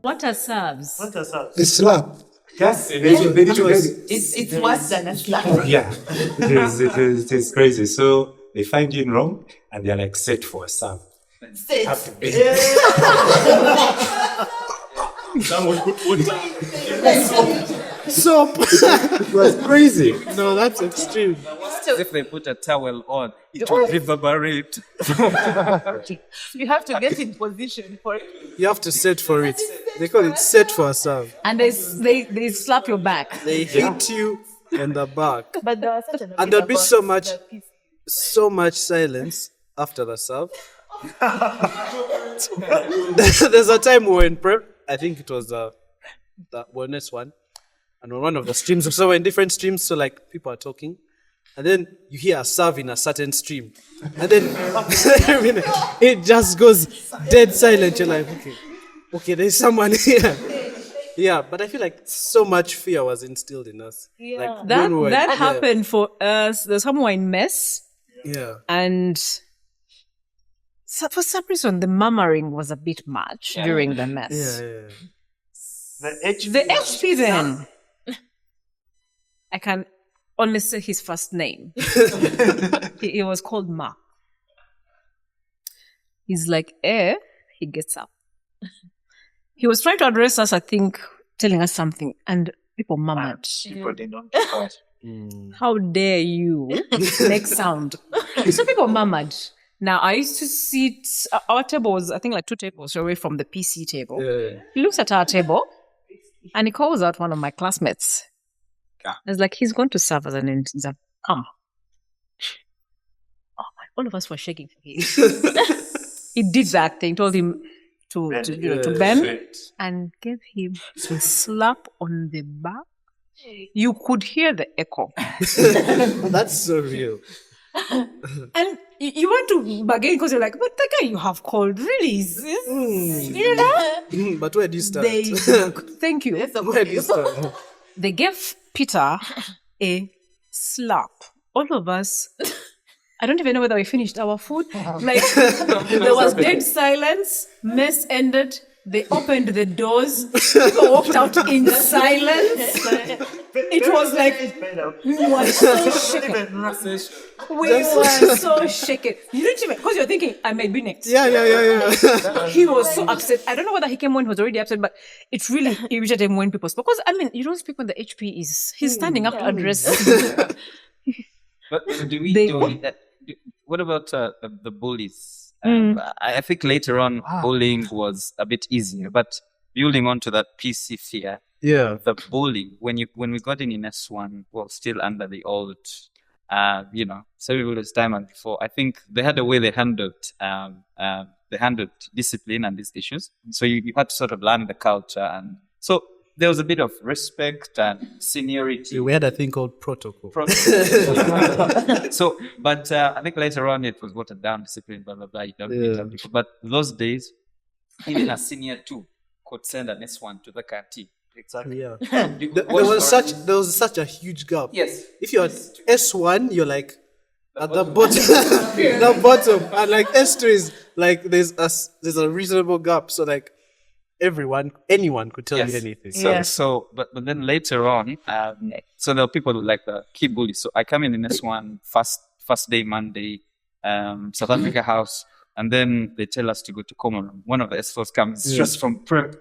What are serves? A slap. Yes, It's worse than a slap. yeah, it is crazy. So they find you in wrong, and they're like set for a serve. Sit. Have to be. Someone put water. Soap. It was crazy. No, that's extreme. If they put a towel on, it will reverberate. You have to get in position for it. You have to set for it. They call it set for a serve. And they slap your back. They hit you in the back. But there was such an And there'll be so much silence after the serve. There's a time we were in prep. I think it was the wellness one. And on one of the streams, so we're in different streams, so like people are talking. And then you hear a serve in a certain stream. And then it just goes dead silent. You're like, okay, there's someone here. Yeah, but I feel like so much fear was instilled in us. Yeah. Like, That when we were- that happened for us. There's someone in mess, Yeah. and for some reason the murmuring was a bit much during the mess. Yeah. The HP then. I can only say his first name. he was called Mark. He's like, he gets up. He was trying to address us, I think, telling us something, and people murmured. People did not. How dare you make sound? So people murmured. Now, I used to sit, our table was, I think, like 2 tables away from the PC table. Yeah. He looks at our table and he calls out one of my classmates. It's like, he's going to serve as an exam. Come. Oh my, all of us were shaking. He did that thing, told him to bend and gave him a slap on the back. You could hear the echo. That's so real. And you want to bargain because you're like, but the guy you have called really is this? You know? But where do you start? Thank you. Where do you start? They gave Peter a slap. All of us, I don't even know whether we finished our food. Like, there was dead silence. Mess ended. They opened the doors. People walked out in silence. It was like, we were so shaken. We were so shaken. You didn't even, because you're thinking, I might be next. Yeah. He was so upset. I don't know whether he came when he was already upset, but it really irritated him when people spoke. Because, I mean, you don't speak when the HP is, he's standing up to address. But what about the bullies? I think later on, bullying was a bit easier, but building onto that PC fear, the bullying, when we got in S1, well, still under the old, Cerebral time and before, I think they had a way they handled discipline and these issues. So you had to sort of learn the culture, and so there was a bit of respect and seniority. We had a thing called protocol. So, but I think later on it was watered down, discipline, blah, blah, blah. You don't meet other people. But those days, even a senior 2 could send an S1 to the canteen. Exactly. Yeah. There was such a huge gap. Yes. If you're at S1, you're like at the bottom, and like S2 is like there's a reasonable gap. So like anyone could tell you anything. But then later on, so there were people like the key bullies. So I come in S1 first day Monday, South Africa House, and then they tell us to go to Como. One of the S4s comes just from prep,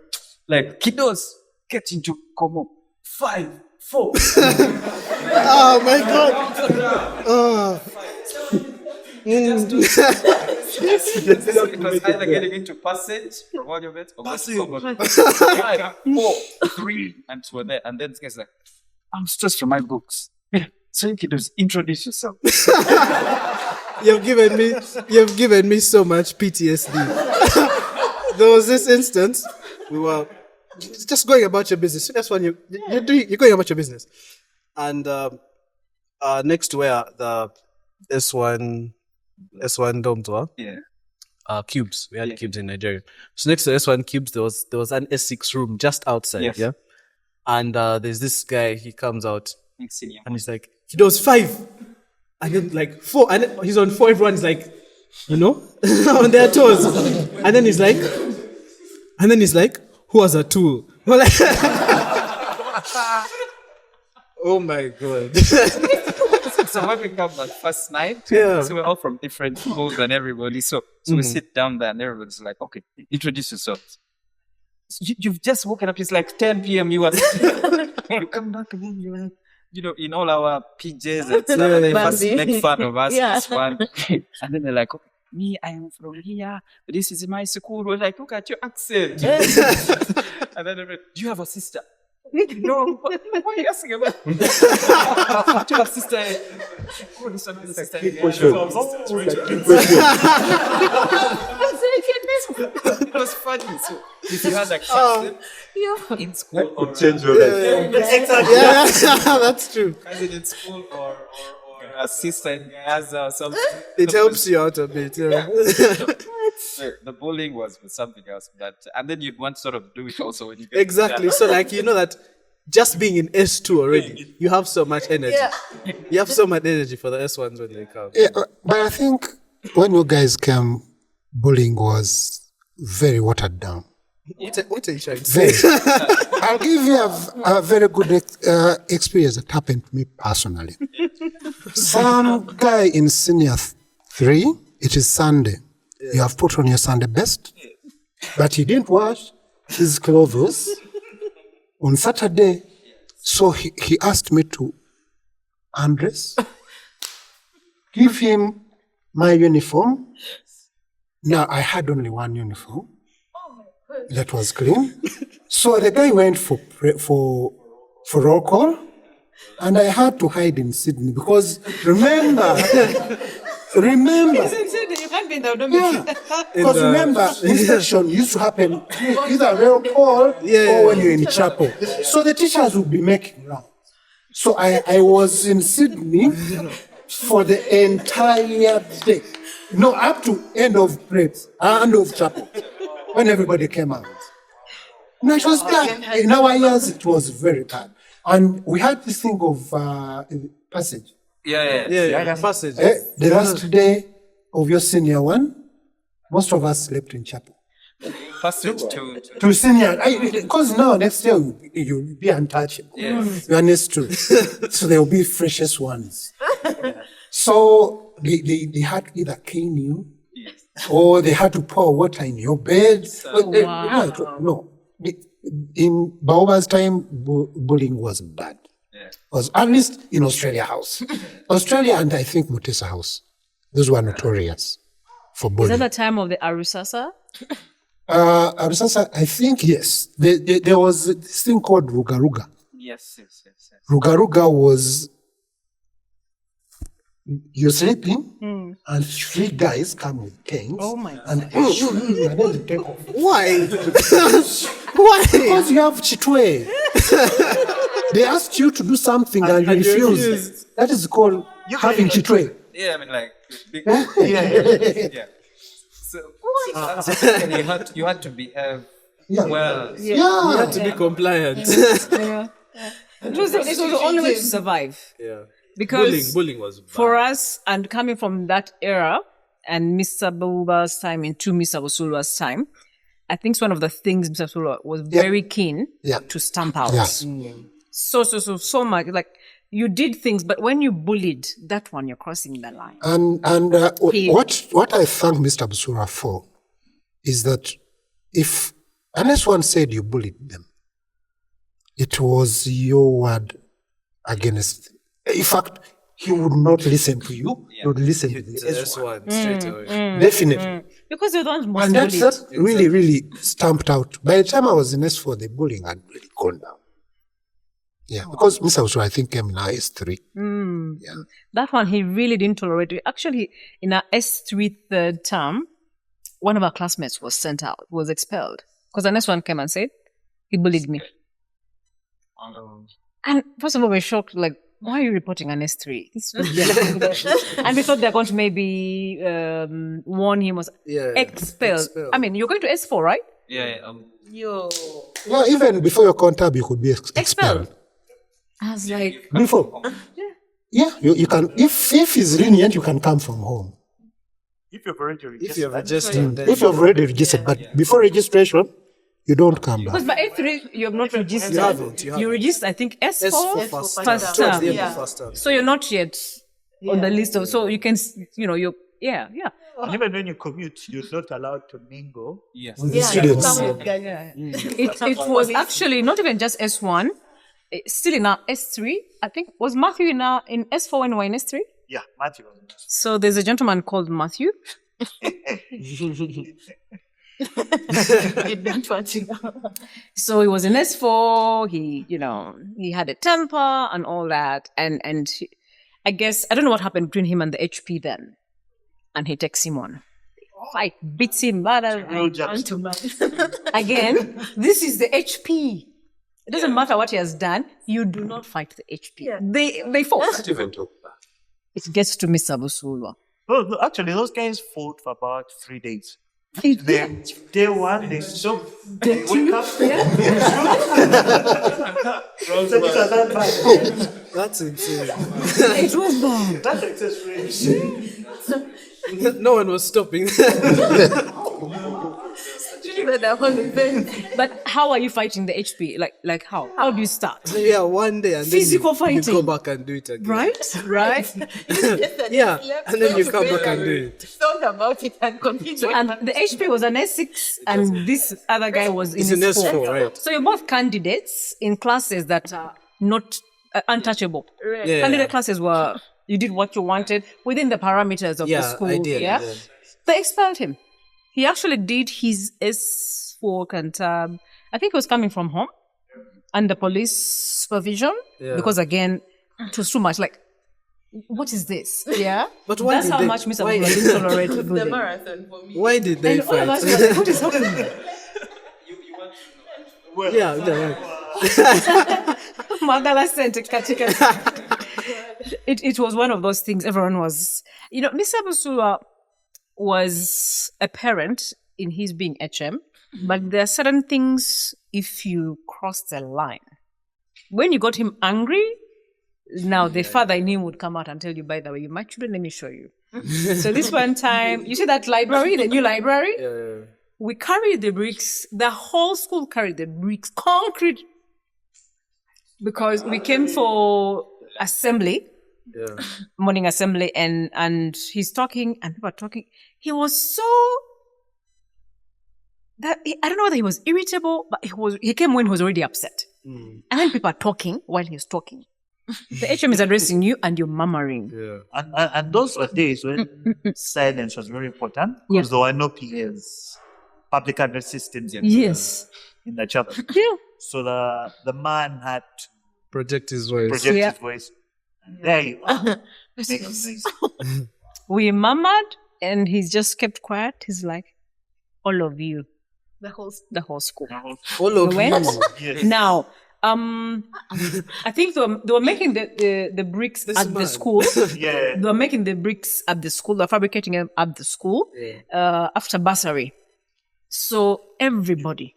like, kiddos, get into Como. 5, 4. Oh my God. It was either getting into passage from all your beds or passage. 5, 4, 3, and we're there. And then this guy's like, I'm stressed from my books. Yeah. So you can just introduce yourself. You've given me so much PTSD. There was this instance, we were just going about your business. That's when you're going about your business. And next to where the S1 domes were, cubes. We had cubes in Nigeria. So next to S1 cubes, there was an S6 room just outside. Yes. Yeah. And there's this guy. He comes out Senior. and he's like, he does 5, and then like 4, and then he's on 4. Everyone's like, on their toes. And then he's like, who was a tool. We're like, oh my God. So when we come on first night, Yeah. so we're all from different schools and everybody. So we sit down there and everybody's like, okay, introduce yourselves. So you've just woken up. It's like 10 p.m. You are you come back again. You're like, in all our PJs and stuff. And they first make fun of us. Yeah. It's fun. And then they're like, okay, me, I am from here. This is my school. We're like, look at your accent. And then they're like, do you have a sister? No, what are you asking about? Do you have a sister? Oh, this one has a sister. It was funny. So if you had like cousin in school Change your life. Yeah, that's true. cousin in school or a sister in Gaza or something. It helps you out a bit. Yeah. So the bullying was something else. And then you'd want to sort of do it also when you get Exactly. So, like, you know that just being in S2 already, you have so much energy. You have so much energy for the S1s when they come. Yeah, but I think when you guys came, bullying was very watered down. What are you trying to say? I'll give you a very good experience that happened to me personally. Some guy in senior 3, it is Sunday. You have put on your Sunday best, but he didn't wash his clothes on Saturday. So he asked me to undress, give him my uniform. Now, I had only one uniform that was clean. So the guy went for roll call, and I had to hide in Sydney because remember, You can't be in the yeah, because remember, inspection used to happen either roll call or when you're in chapel. So the teachers would be making rounds. So I was in Sydney for the entire day. No, up to end of praise, end of chapel, when everybody came out. No, it was bad. In our years, it was very bad. And we had this thing of passage. Yeah. Passage. The last day of your senior one, most of us slept in chapel. passage To senior, because now next year you'll be untouchable. Yes. You are next to. So there will be freshest ones. So they had to either cane you, or they had to pour water in your bed. No. In Baoba's time, bullying was bad. Was at least in Australia House. Australia and I think Muteesa House. Those were notorious for Is bullying. that the time of the Arusasa? Arusasa, I think yes. There was this thing called Ruga Ruga. Yes. Ruga Ruga was you're sleeping and 3 guys come with canes. Oh my God. And then they take off. Why? Why? Because you have chitwe. They asked you to do something and you and you refused. refused. That is called having chitwe. Yeah, I mean like big, Yeah. So you had to behave Yeah. well. You had to be compliant. It was the only way to survive. Yeah. Because Bullying was bad. for us, and coming from that era, and Mr. Buba's time into Mr. Busulwa's time, I think it's one of the things Mr. Busulwa was very keen to stamp out. Yes. So much. Like, you did things, but when you bullied, that one, you're crossing the line. And what I thank Mr. Busulwa for is that unless one said you bullied them, it was your word against. In fact, he would not listen to you. He would listen to the S1 straight away. Definitely. Because you're the ones most And bullied. that really, really stamped out. By the time I was in S4, the bullying had really gone down. Yeah, because Mr. Busulwa, I think, came in our S3. Yeah. That one, he really didn't tolerate it. Actually, in our S3 third term, one of our classmates was sent out, was expelled. Because the next one came and said, he bullied me. And first of all, we were shocked, like, why are you reporting an S3? And we thought they're going to maybe warn him or expelled. I mean, you're going to S4, right? Yeah. Well, even before your contab, you could be expelled. I was like, Before. Yeah, you can. If he's lenient, you can come from home. If you've already registered, If you've already registered, but before registration, You don't come Because back. by A3, you have not registered. You haven't. You registered, I think, S4, S4 first first term. towards the end Yeah. of first term. So you're not yet on the list of, so you can, you're, yeah. And even when you commute, you're not allowed to mingle. Yes. With the students. Come with guys. It was actually not even just S1, still in our S3. I think, was Matthew in S4 when we were in S3? Yeah, Matthew. So there's a gentleman called Matthew. So he was in S4. He had a temper and all that. And I guess, I don't know what happened between him and the HP then. And he takes him on. Fight, beats him, murder. Again, this is the HP. It doesn't matter what he has done. You do not fight the HP. Yeah. They fought. Not even talk back. It gets to Mr. Busulwa. No, actually, those guys fought for about 3 days. Then day one, they stop. They wake up. So it was that bad. That's insane. It was bad. That's excess rage. No one was stopping. But how are you fighting the HP? Like how? How do you start? Yeah, one day and Physical then you fighting. go back and do it again. Right? Yeah, and then you come back and do it. Thought about it and continue. And the HP was an S6 and this other guy was in It's an S4. S4, right? So you're both candidates in classes that are not untouchable. Yeah. Candidate classes were, you did what you wanted within the parameters of the Yeah, school. ideally, Yeah? yeah. They expelled him. He actually did his S4 cantab. I think he was coming from home under police supervision Yeah. because again, it was too much. Like, what is this? Yeah. But why That's did how they- much Mr. why- Budo didn't tolerate The bullying. marathon for me. Why did they And all of us fight? were like, what is happening? Yeah, right. Magala sent a katika. It was one of those things everyone was, Mr. Busulwa was a parent in his being HM, but there are certain things if you cross the line. When you got him angry, now the father in him would come out and tell you, by the way, my children, let me show you. So this one time, you see that library, the new library? Yeah. We carried the bricks, the whole school carried the bricks, concrete, because we came for assembly, Yeah. morning assembly, and he's talking, and people are talking. He was so, I don't know whether he was irritable, but he came when he was already upset. And then people are talking while he's talking. The HM is addressing you and you're murmuring. Yeah. And those were days when silence was very important Yeah. because there were no PAs, public address systems Yes. in the chapel. Yeah. So the man had to Project his voice. project Yeah. his voice. And there you are. Make a noise. We murmured and he just kept quiet. He's like, all of you, the whole school. All of We went. you. Yes. Now, I think they were making the bricks This at the man. school. Yeah. They were making the bricks at the school. They were fabricating them at the school after bursary. So everybody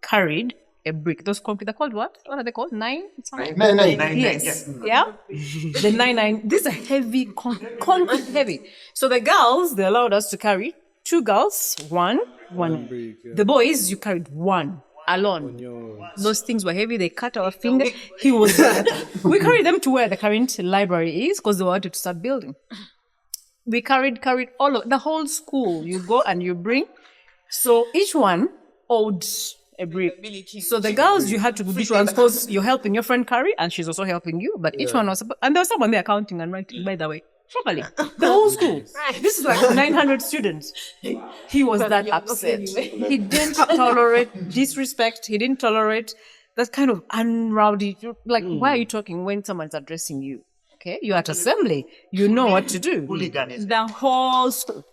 carried a brick. Those concrete, they're called what? What are they called? 9? Something? Nine, Yes. yeah. Yeah. The 9. These are heavy, concrete heavy. So the girls, they allowed us to carry 2 girls, one. brick, yeah. The boys, you carried 1 alone. Those things were heavy. They cut our fingers. He was. We carried them to where the current library is because they wanted to start building. We carried all of the whole school. You go and you bring. So each one owed a brick. So the girls, you had to do one because you're helping your friend carry and she's also helping you. But each one was, and there was someone there counting and writing, by the way, properly. The whole school. This is like 900 students. He was that upset. He didn't tolerate disrespect. He didn't tolerate that kind of unrowdy, like, why are you talking when someone's addressing you? Okay, you're at assembly. You know what to do. Hooliganism. The whole school.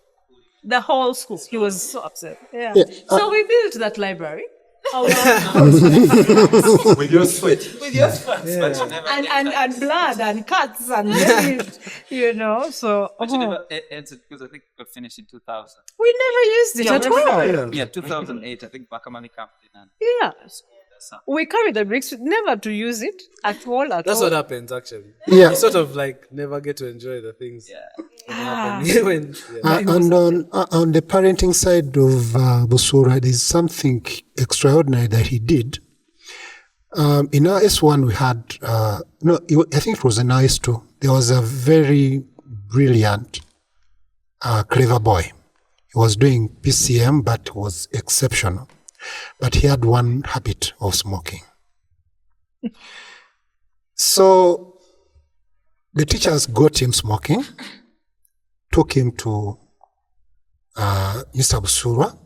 He was so upset. Yeah. So we built that library. With your sweat. and blood and cuts and so But you never answered because I think we finished in 2000. we never used it at all. Yeah, 2008. I think Bakamani camped in. And Yeah. We carry the bricks, never to use it at all. That's what happens actually. Yeah. You sort of like never get to enjoy the things that happen. When, And on the parenting side of Busulwa, there's something extraordinary that he did. In our S1, we had, I think it was in our S2, there was a very brilliant, clever boy. He was doing PCM, but was exceptional. But he had one habit of smoking. So the teachers got him smoking, took him to Mr. Busulwa,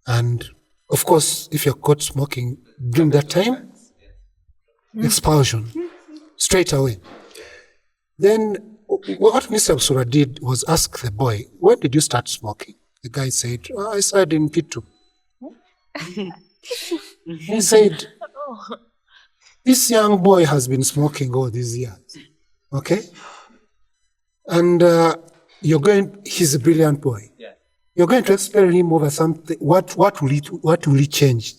and of course, if you're caught smoking during that time, expulsion straight away. Then what Mr. Busulwa did was ask the boy, when did you start smoking? The guy said, I started in P2. He said, this young boy has been smoking all these years. Okay? And he's a brilliant boy. Yeah. You're going to expel him over something. What will he change?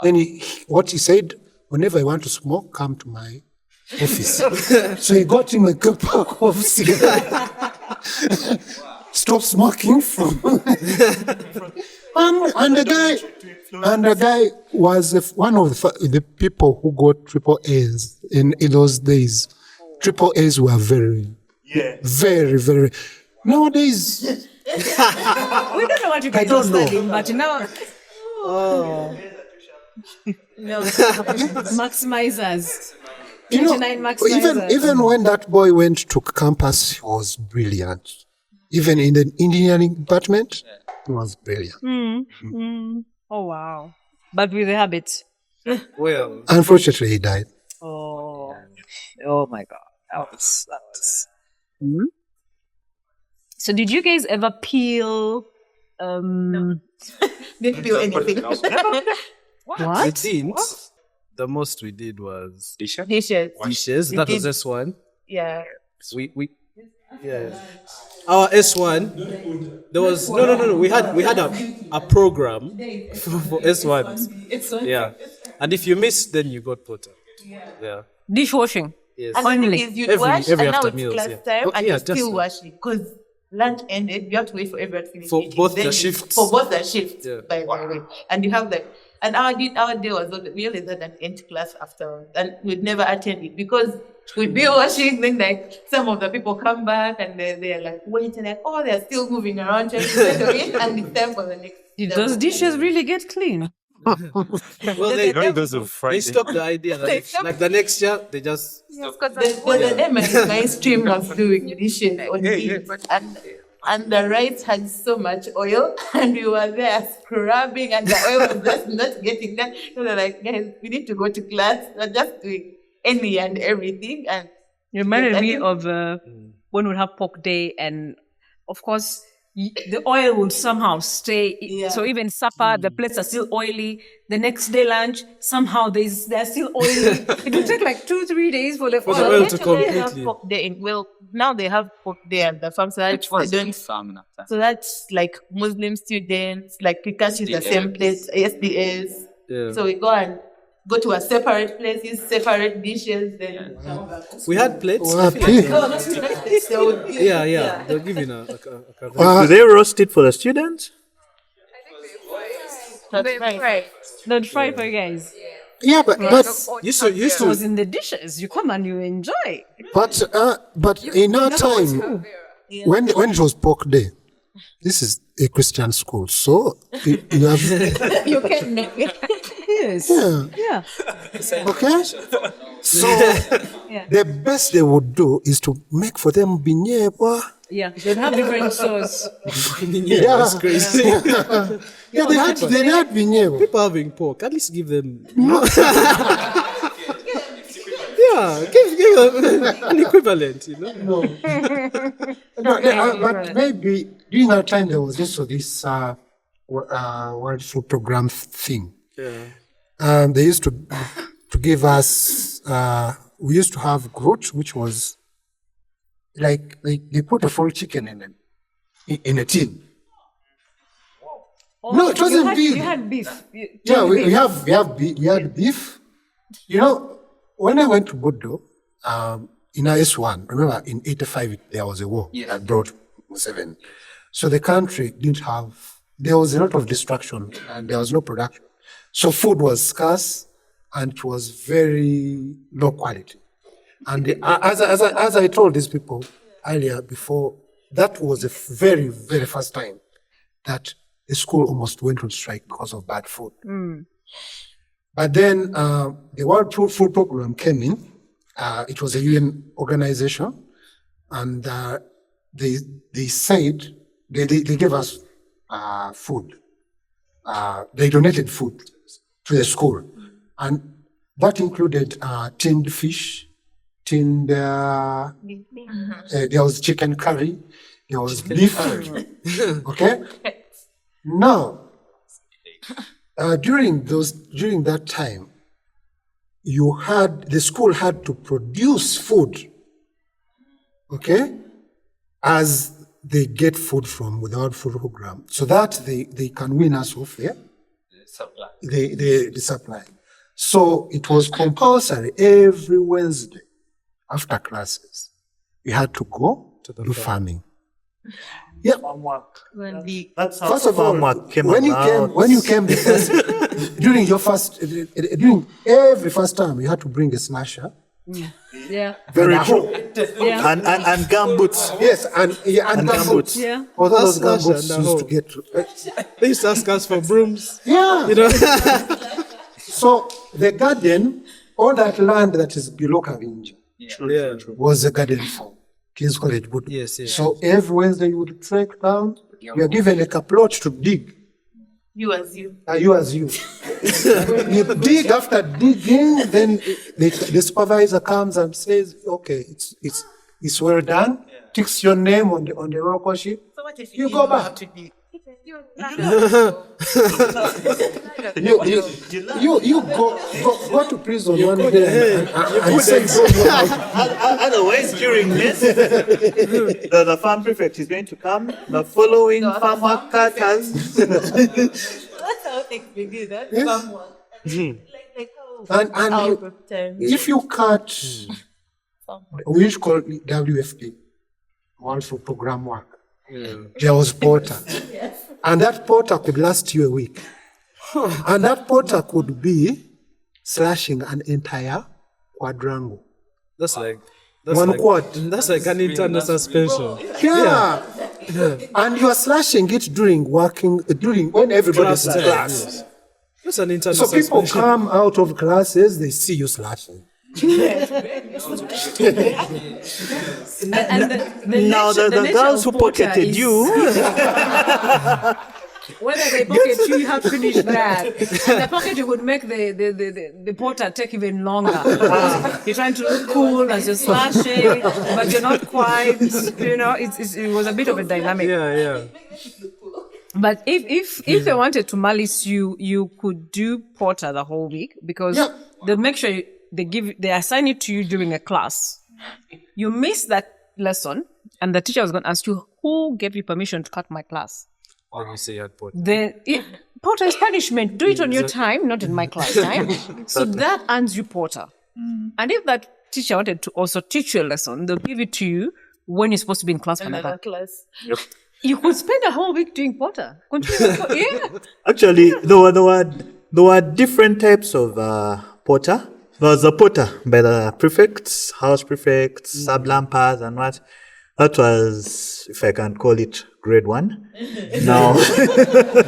Then what he said, whenever I want to smoke, come to my office. So he got him a pack of cigarettes. Stop smoking from. And the guy was one of the people who got triple A's in those days. Triple A's were very, very. Nowadays, we don't know what you guys are studying, but now. Maximizers. you know, 29 maximizers. even when that boy went to campus, he was brilliant. Even in the engineering department, he was brilliant. Oh, wow. But with the habit. well, Unfortunately, he died. Oh my God. That was. So did you guys ever peel? Didn't feel anything. we didn't. The most we did was Dishes. dishes. That was S1. Yeah. Yeah. Our S1, there was no. We had a program for S1. Yeah, and if you missed, then you got put out. Yeah. Dishwashing. Yes. And the thing is, you'd wash, every and now after it's meals, class yeah. time, Okay, and yeah, you're still just- washing. Because lunch ended, you have to wait for everyone to finish For eating. both Then the shifts. For both the shifts, Yeah. by the way. And you have like, and our day was, we always had an end class afterwards, and we'd never attend it because we'd be washing, then like some of the people come back and they're like waiting, like, oh, they're still moving around trying to settle in, and it's time for the next. Did those dishes really get clean? Well, they stopped the idea that like the next year they just The mainstream was doing dishes on it, and the rice had so much oil, and we were there scrubbing, and the oil was just not getting done. So they're like, guys, we need to go to class. We're just doing any and everything. And You reminded me of when we have pork day, and of course, the oil would somehow stay. Yeah. So even supper, the plates are still oily. The next day lunch, somehow they're still oily. It will take like 2-3 days for the For the oil. oil to they have completely. pork day well, now they have pork day at the farm, so that's so that's like Muslim students, like we can't use the same place, SDS. Yeah. So we go to a separate place, use separate dishes, then come back. We had plates. Well, No, not plates. So Yeah. They're giving a cover. Do they roast it for the students? that's right. Don't fry for you guys. yeah, but Used It was to. in the dishes. You come and you enjoy. but in our time, when it was pork day, this is a Christian school, so you have You can make it. Yes. yeah. Yeah. Okay? So the best they would do is to make for them binyebwa. Yeah. They'd have different sauce. Yeah, that's crazy. Yeah, they had binyebwa. People having pork, at least give them. Yeah, give them an equivalent, you know. But maybe during our time there was also this World Food Program thing. Yeah. They used to give us. We used to have groat, which was like they put a full chicken in a tin. No, it wasn't beef. You had beef. Yeah, we had beef. You know, when I went to Budo, in IS1, remember in 85 there was a war that brought Museveni. So the country there was a lot of destruction and there was no production. So food was scarce and it was very low quality. And as I told these people earlier before, that was the very, very first time that the school almost went on strike because of bad food. But then the World Food Program came in. It was a UN organization, and they said they gave us food. They donated food to the school, and that included tinned fish, there was chicken curry, there was beef. Okay. Now, during that time, the school had to produce food, okay, as they get food from without food program, so that they can win us off the supply. So it was compulsory every Wednesday after classes. We had to go to do farming. Yeah. That's how First of all, farmwork came when about. you came during every first time, you had to bring a slasher. Yeah. Very and a true. hoe. Yeah. And gumboots. Yes, and gumboots. Yeah. Although those That's gumboots slasher and a used to hoe. get to, They used to ask us for brooms. yeah. You know? So the garden, all that land that is below Kabingi, Yeah. was a garden for King's College. Budo. Yes, yes. So every Wednesday you would trek down. You are given like a plot to dig. You as you. You as you. You dig. After digging, then the supervisor comes and says, "Okay, it's well done." Ticks your name on the roll call sheet. So what if You go back. to do? You go to prison one day and say, Otherwise, during this, the farm prefect is going to come. The following farm workers. That's how things begin. That's someone. Like how and out you, of time. if you cut, we used to call it WFP, World Food Program work. There was porter. And that porter could last you a week. And that porter could be slashing an entire quadrangle. That's like One quad. That's like an internal suspension. Yeah. And you are slashing it during when everybody's in Class class. time, That's an internal So people suspension. come out of classes, they see you slashing. And Now, the nature girls of who porter pocketed is- you. Whether they pocket you, you have finished that. And the pocket would make the porter take even longer. You're trying to look cool as you're slashing, but you're not quite. It was a bit of a dynamic. Yeah. But if they wanted to malice you, you could do porter the whole week because they'll make sure they assign it to you during a class. You miss that lesson, and the teacher was going to ask you, who gave you permission to cut my class? Let me say at port. Porter is punishment. Do it on your time, not in my class time. So that earns you porter. And if that teacher wanted to also teach you a lesson, they'll give it to you when you're supposed to be in class for Another another. class. You could spend a whole week doing porter. Yeah. Actually, there were different types of porter. There was a porter by the prefects, house prefects, sub-lampers, and what. That was, if I can call it, grade 1. Now,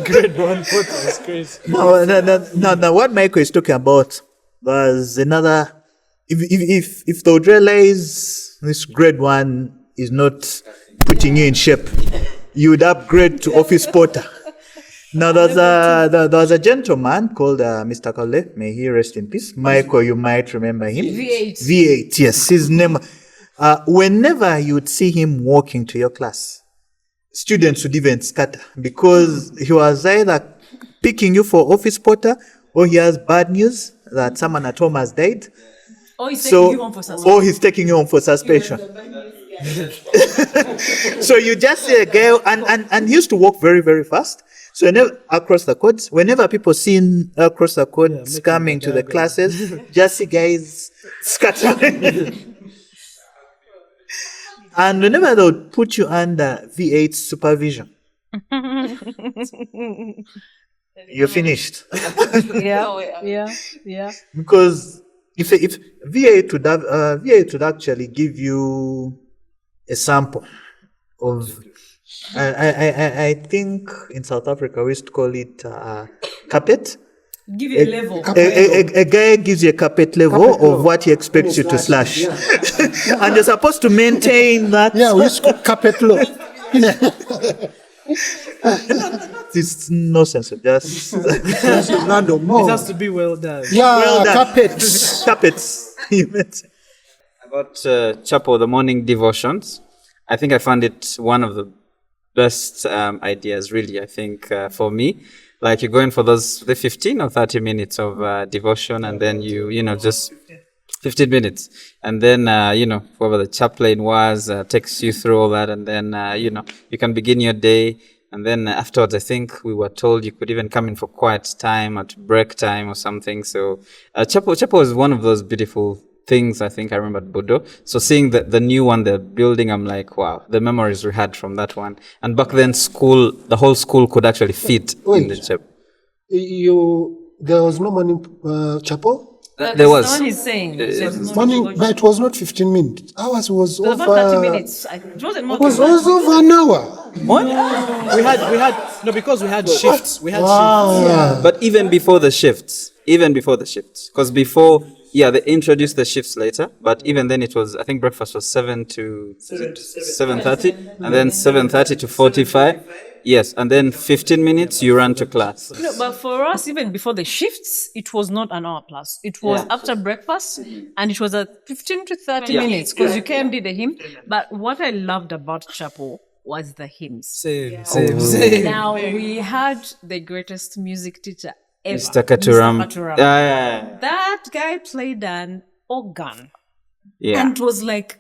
Grade 1 porter is crazy. no, what Michael is talking about was another. If they would realize this grade 1 is not putting you in shape, you would upgrade to office porter. Now, there was a gentleman called Mr. Kale. May he rest in peace. Michael, you might remember him. V8, yes. His name. Whenever you would see him walking to your class, students would even scatter because he was either picking you for office porter or he has bad news that someone at home has died. Or he's taking you home for suspension. Or he's taking you home for suspension. So you just see a guy, and he used to walk very, very fast. So across the courts, whenever people seen across the courts coming to the classes, just see guys scattering. And whenever they would put you under V8 supervision, you're finished. Yeah. Because if V8 would actually give you a sample of, I think in South Africa we used to call it carpet. Give you a level. A guy gives you a carpet level of what he expects you to slash. And you're supposed to maintain that. Yeah, we used to call carpet law. It's no sense of just Random. It has to be well done. Yeah, well done. carpets. carpets. You meant. About chapel, the morning devotions. I think I found it one of the best ideas, really. I think for me, like you go in for the 15 or 30 minutes of devotion, and then you just 15 minutes, and then whoever the chaplain was takes you through all that, and then you can begin your day. And then afterwards, I think we were told you could even come in for quiet time at break time or something. So chapel is one of those beautiful things I think I remember at Budo. So seeing the new one they're building, I'm like, wow, the memories we had from that one. And back then, the whole school could actually fit in the chapel. There was no morning chapel? There was. Someone is saying. Morning, but it was not 15 minutes. Ours was It was over. about 30 minutes. It wasn't more It was than that. over an hour. Because we had shifts. We had Wow. But even before the shifts, because before, they introduced the shifts later, but even then it was, I think breakfast was 7 to 7:30, and then 7:30 to 45. Yes, and then 15 minutes you run to class. No, but for us, even before the shifts, it was not an hour plus. It was after breakfast, and it was at 15 to 30 minutes because you came did the hymn. But what I loved about chapel was the hymns. Same. Now, we had the greatest music teacher ever. Mr. Katuram. Katuram. That guy played an organ. Yeah. And it was like,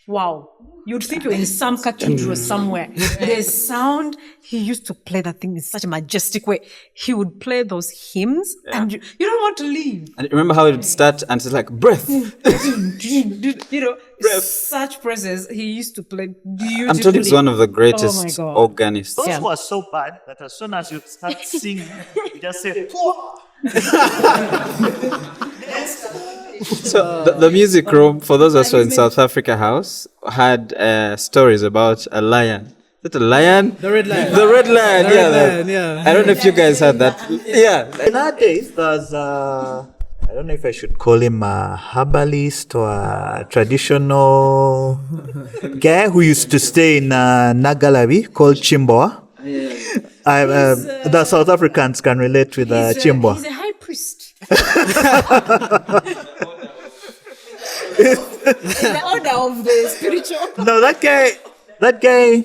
wow. You'd think you're in some cathedral somewhere. The sound, he used to play that thing in such a majestic way. He would play those hymns and you don't want to leave. And remember how it would start and it's like breath. Such praises he used to play beautifully. I'm told he's one of the greatest Oh my God. organists. Those were so bad that as soon as you start singing, you just say, So the music room, for those also in South Africa House, had stories about a lion. Is it a lion? The red lion. The red lion, The red lion, yeah. I don't know if you guys had that. Yeah. nowadays, there's I don't know if I should call him a herbalist or a traditional guy who used to stay in Nagalabi called Chimboa. The South Africans can relate with Chimboa. He's a high priest. The order of the spiritual. No, that guy.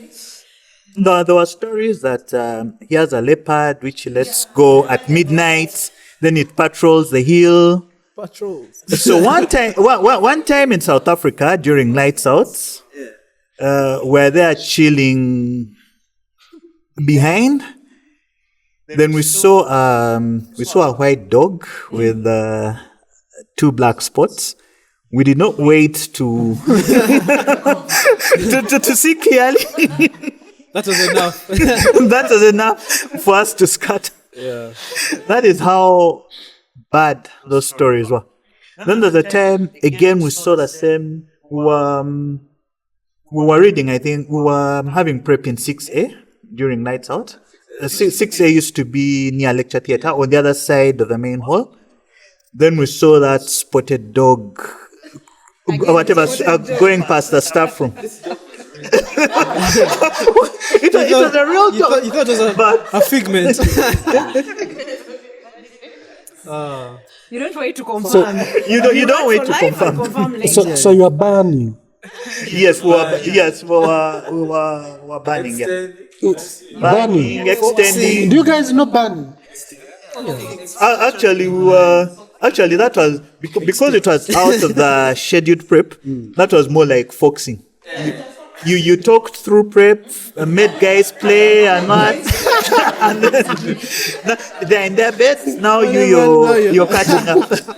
No, there were stories that he has a leopard which he lets go at midnight. Then it patrols the hill. Patrols. So one time in South Africa during lights out, where they are chilling behind. Then we saw a white dog with 2 black spots. We did not wait to to see clearly. That was enough. That was enough for us to scatter. Yeah. That is how bad those stories were. Then there's a time again we saw the same. We were reading. I think we were having prep in 6A during nights out. 6A used to be near lecture theatre on the other side of the main hall. Then we saw that spotted dog, going past the staff room. It was a real dog. You thought it was a figment. You don't wait to confirm. You don't wait to confirm. So you are banning. Yes, we were banning. Yeah. Banning. Extending. Do you guys know banning? Actually, that was because it was out of the scheduled prep. That was more like foxing. You talked through prep, made guys play and what. And then they're in their beds. Now Now you're catching up.